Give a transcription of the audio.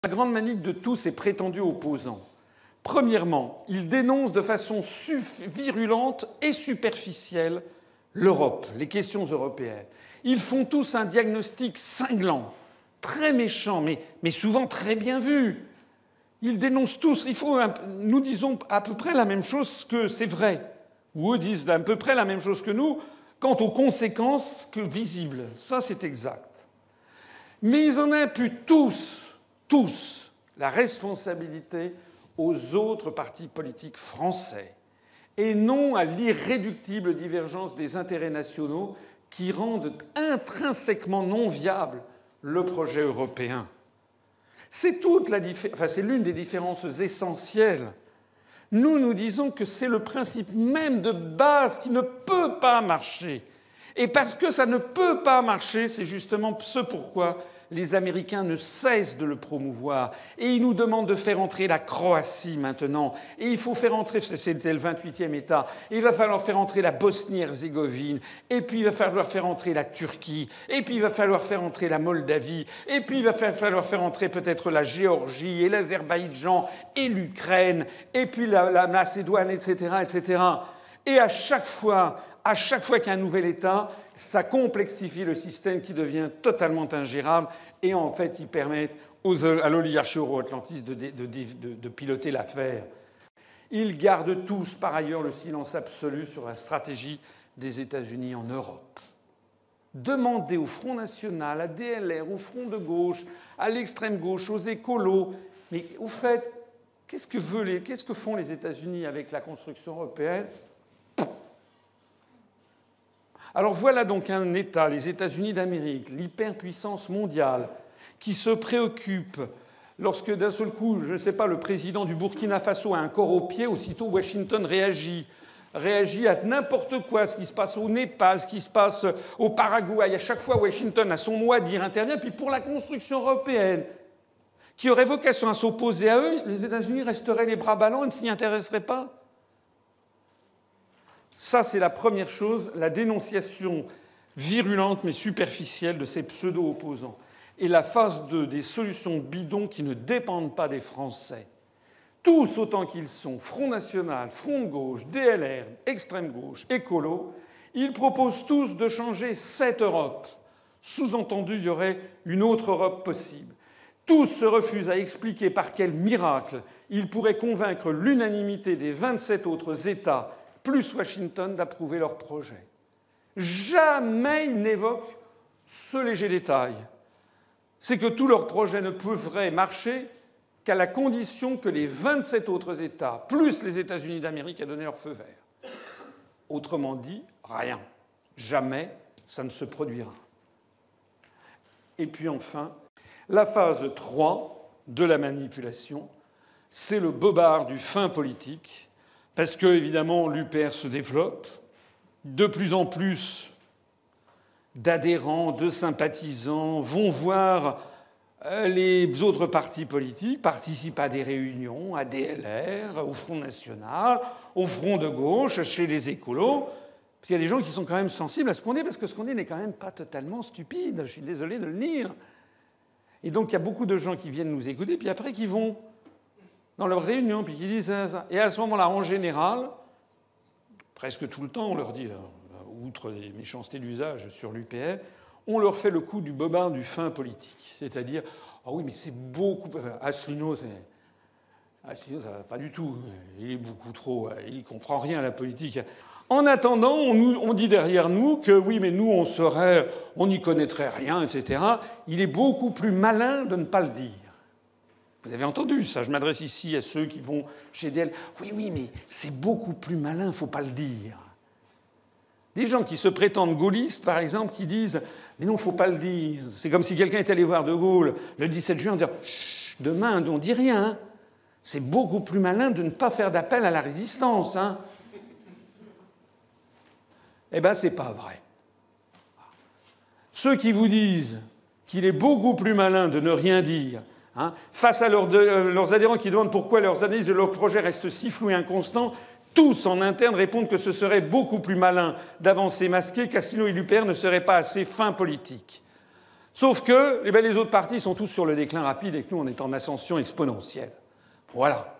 La grande manique de tous ces prétendus opposants. Premièrement, ils dénoncent de façon virulente et superficielle l'Europe, les questions européennes. Ils font tous un diagnostic cinglant, très méchant, mais souvent très bien vu. Ils dénoncent tous. Nous disons à peu près la même chose que c'est vrai. Ou eux disent à peu près la même chose que nous quant aux conséquences que visibles. Ça, c'est exact. Mais ils en imputent tous, la responsabilité aux autres partis politiques français, et non à l'irréductible divergence des intérêts nationaux qui rendent intrinsèquement non viable le projet européen. C'est l'une des différences essentielles. Nous disons que c'est le principe même de base qui ne peut pas marcher. Et parce que ça ne peut pas marcher, c'est justement ce pourquoi les Américains ne cessent de le promouvoir. Et ils nous demandent de faire entrer la Croatie maintenant. Et il faut faire entrer, c'était le 28e État, et il va falloir faire entrer la Bosnie-Herzégovine, et puis il va falloir faire entrer la Turquie, et puis il va falloir faire entrer la Moldavie, et puis il va falloir faire entrer peut-être la Géorgie, et l'Azerbaïdjan, et l'Ukraine, et puis la Macédoine, etc., etc. Et à chaque fois qu'il y a un nouvel État, ça complexifie le système qui devient totalement ingérable et en fait, ils permettent à l'oligarchie euro-atlantiste de piloter l'affaire. Ils gardent tous, par ailleurs, le silence absolu sur la stratégie des États-Unis en Europe. Demandez au Front National, à DLR, au Front de gauche, à l'extrême gauche, aux écolos, mais au fait, qu'est-ce que font les États-Unis avec la construction européenne ? Alors voilà donc un État, les États-Unis d'Amérique, l'hyperpuissance mondiale, qui se préoccupe lorsque d'un seul coup, je ne sais pas, le président du Burkina Faso a un corps aux pieds, aussitôt Washington réagit à n'importe quoi, ce qui se passe au Népal, ce qui se passe au Paraguay. À chaque fois, Washington a son mot à dire, intervient. Puis pour la construction européenne, qui aurait vocation à s'opposer à eux, les États-Unis resteraient les bras ballants et ne s'y intéresseraient pas. Ça, c'est la première chose, la dénonciation virulente mais superficielle de ces pseudo-opposants. Et la phase 2, des solutions bidons qui ne dépendent pas des Français. Tous autant qu'ils sont, Front National, Front de gauche, DLR, extrême gauche, écolo, ils proposent tous de changer cette Europe. Sous-entendu, il y aurait une autre Europe possible. Tous se refusent à expliquer par quel miracle ils pourraient convaincre l'unanimité des 27 autres États plus Washington d'approuver leur projet. Jamais ils n'évoquent ce léger détail. C'est que tous leurs projets ne pourraient marcher qu'à la condition que les 27 autres États, plus les États-Unis d'Amérique, aient donné leur feu vert. Autrement dit, rien. Jamais ça ne se produira. Et puis enfin, la phase 3 de la manipulation, c'est le bobard du fin politique, parce que, évidemment, l'UPR se développe, de plus en plus d'adhérents, de sympathisants vont voir les autres partis politiques, participent à des réunions, à DLR, au Front National, au Front de gauche, chez les écolos, parce qu'il y a des gens qui sont quand même sensibles à ce qu'on est, parce que ce qu'on est n'est quand même pas totalement stupide, je suis désolé de le dire. Et donc il y a beaucoup de gens qui viennent nous écouter, puis après qui vont dans leurs réunions, puis qui disent ça. Et à ce moment-là, en général, presque tout le temps, on leur dit, outre les méchancetés d'usage sur l'UPR, on leur fait le coup du bobard du fin politique. C'est-à-dire, ah oui, mais c'est beaucoup... Asselineau, ça va pas du tout. Il est beaucoup trop... Il comprend rien à la politique. En attendant, on dit derrière nous que oui, mais nous, on n'y connaîtrait rien, etc. Il est beaucoup plus malin de ne pas le dire. Vous avez entendu ça, je m'adresse ici à ceux qui vont chez DL. Oui, mais c'est beaucoup plus malin, il ne faut pas le dire. Des gens qui se prétendent gaullistes, par exemple, qui disent « Mais non, il ne faut pas le dire ». C'est comme si quelqu'un était allé voir De Gaulle le 17 juin en disant « Chut, demain, on ne dit rien. C'est beaucoup plus malin de ne pas faire d'appel à la résistance. Hein. » Eh bien, ce n'est pas vrai. Ceux qui vous disent qu'il est beaucoup plus malin de ne rien dire, face à leurs adhérents qui demandent pourquoi leurs analyses et leurs projets restent si flous et inconstants, tous en interne répondent que ce serait beaucoup plus malin d'avancer masqué qu'Asselineau et l'UPR ne seraient pas assez fins politiques. Sauf que les autres partis sont tous sur le déclin rapide et que nous, on est en ascension exponentielle. Voilà.